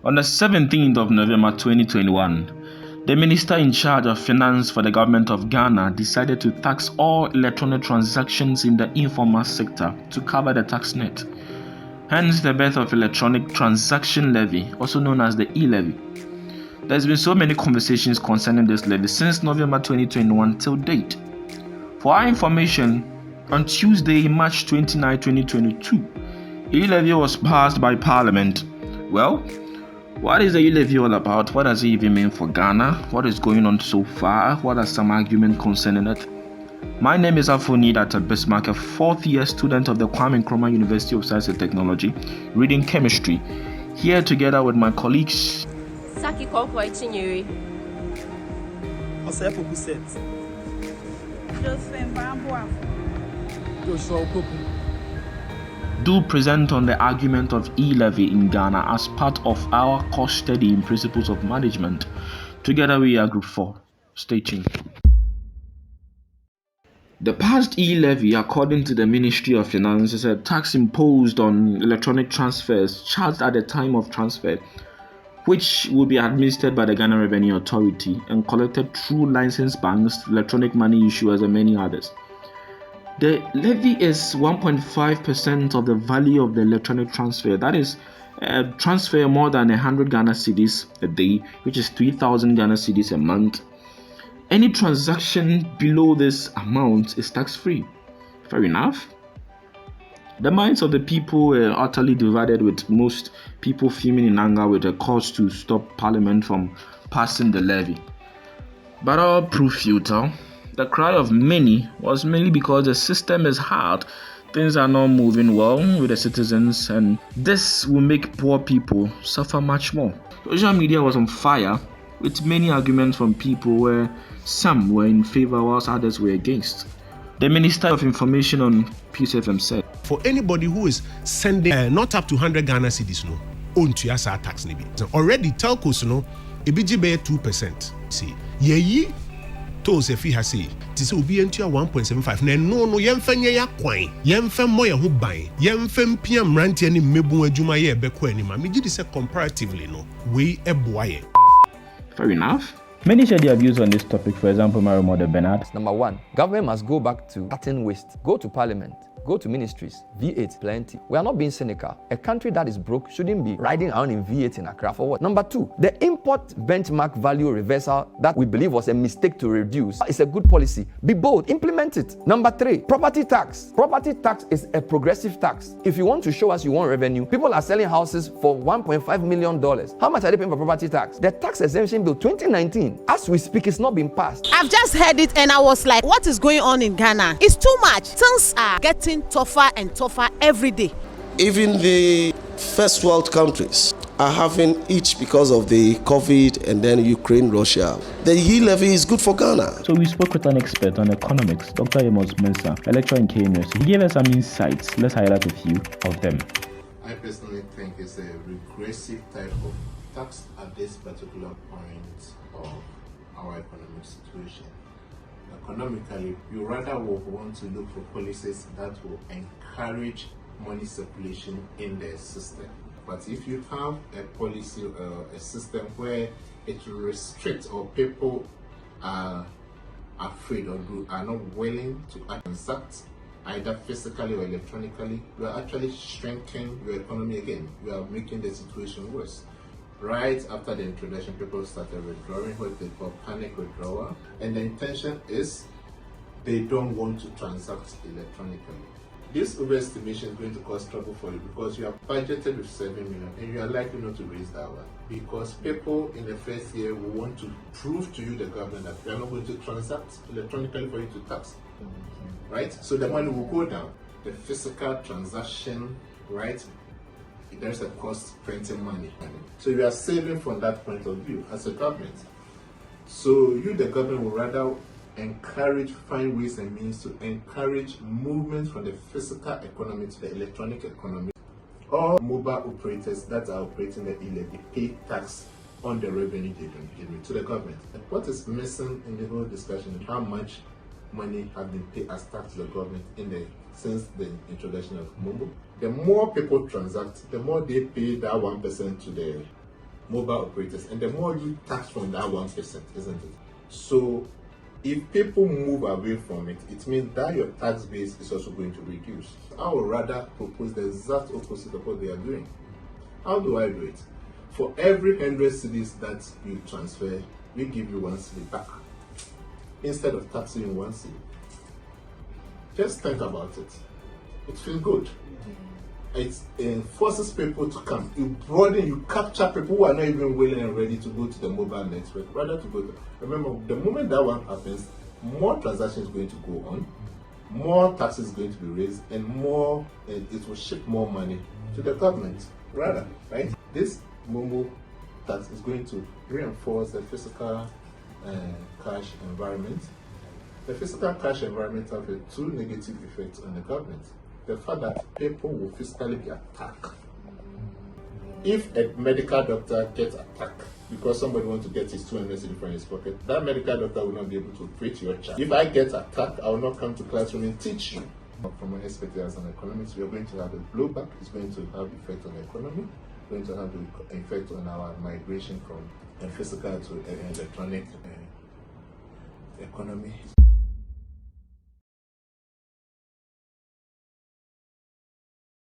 On the 17th of November 2021, the Minister in charge of Finance for the government of Ghana decided to tax all electronic transactions in the informal sector to cover the tax net. Hence the birth of Electronic Transaction Levy, also known as the e-levy. There's been so many conversations concerning this levy since November 2021 till date. For our information, on Tuesday, March 29, 2022, e-levy was passed by Parliament. Well, what is the e-levy all about? What does it even mean for Ghana? What is going on so far? What are some arguments concerning it? My name is Afonida Bismarck, a fourth-year student of the Kwame Nkrumah University of Science and Technology, reading chemistry. Here together with my colleagues Saki Kokwa Chinyuri, Osepo Buset, Josephine Bambua, Joshua Opoku. do present on the argument of e-levy in Ghana as part of our course study in Principles of Management. Together we are Group 4. Stay tuned. The past e-levy, according to the Ministry of Finance, is a tax imposed on electronic transfers charged at the time of transfer, which will be administered by the Ghana Revenue Authority and collected through licensed banks, electronic money issuers, and many others. The levy is 1.5% of the value of the electronic transfer. That is, transfer more than 100 Ghana cedis a day, which is 3,000 Ghana cedis a month. Any transaction below this amount is tax-free. Fair enough. The minds of the people were utterly divided, with most people fuming in anger with a cause to stop Parliament from passing the levy. But all proved futile. The cry of many was mainly because the system is hard. Things are not moving well with the citizens, and this will make poor people suffer much more. Social media was on fire with many arguments from people where some were in favor whilst others were against. The Minister of Information on PCFM said, for anybody who is sending not up to 100 Ghana cedis, no, on to your tax maybe. Already telcos, no, EBG bear 2%. See, ye toes if he has say, this will be into 1.75. No, yemfenya ya kwine, yemfem moya who buy, yemfem PM ranti any mebu juma ye beko any ma. Me did say comparatively, no, we a boy. Fair enough. Many share their views on this topic. For example, Mario Mother Bernard. Number one, government must go back to cutting waste. Go to parliament. Go to ministries. V8, plenty. We are not being cynical. A country that is broke shouldn't be riding around in V8 in Accra for what? Number two, the import benchmark value reversal that we believe was a mistake to reduce is a good policy. Be bold, implement it. Number three, property tax. Property tax is a progressive tax. If you want to show us you want revenue, people are selling houses for $1.5 million. How much are they paying for property tax? The tax exemption bill 2019, as we speak, is not being passed. I've just heard it and I was like, what is going on in Ghana? It's too much. Things are getting tougher and tougher every day. Even the first world countries are having each because of the COVID and then Ukraine, Russia. The e-levy is good for Ghana. So we spoke with an expert on economics, Dr. Amos Mensah, a lecturer in KNUS. He gave us some insights. Let's highlight a few of them. I personally think it's a regressive type of tax at this particular point of our economic situation. Economically, you rather will want to look for policies that will encourage money circulation in the system. But if you have a policy, a system where it restricts or people are afraid or are not willing to transact either physically or electronically, you are actually shrinking your economy again. You are making the situation worse. Right after the introduction, people started withdrawing, what they call panic withdrawal, and the intention is they don't want to transact electronically. This overestimation is going to cause trouble for you because you have budgeted with 7 million and you are likely not to raise that one, because people in the first year will want to prove to you, the government, that we are not going to transact electronically for you to tax. Right? So the money will go down. The physical transaction, right? There's a cost printing money. So you are saving from that point of view as a government. So you, the government, will rather find ways and means to encourage movement from the physical economy to the electronic economy. All mobile operators that are operating the e-levy pay tax on the revenue they generate to the government. What is missing in the whole discussion is how much money have been paid as tax to the government since the introduction of Momo. The more people transact, the more they pay that 1% to the mobile operators, and the more you tax from that 1%, isn't it? So if people move away from it, it means that your tax base is also going to reduce. I would rather propose the exact opposite of what they are doing. How do I do it? For every 100 cedis that you transfer, we give you 1 cedi back instead of taxing you 1 cedi. Just think about it. It feels good. It forces people to come. You broaden, you capture people who are not even willing and ready to go to the mobile network, rather to go to. Remember, the moment that one happens, more transactions going to go on, more taxes going to be raised, and more it will ship more money to the government. Rather, right? This mobile tax is going to reinforce the physical cash environment. The physical cash environment has two negative effects on the government. The fact that people will physically be attacked. If a medical doctor gets attacked because somebody wants to get his 200 cedi from his pocket, that medical doctor will not be able to treat your child. If I get attacked, I will not come to classroom and teach you. From my perspective as an economist, we are going to have a blowback. It's going to have effect on the economy. It's going to have an effect on our migration from a physical to electronic economy. It's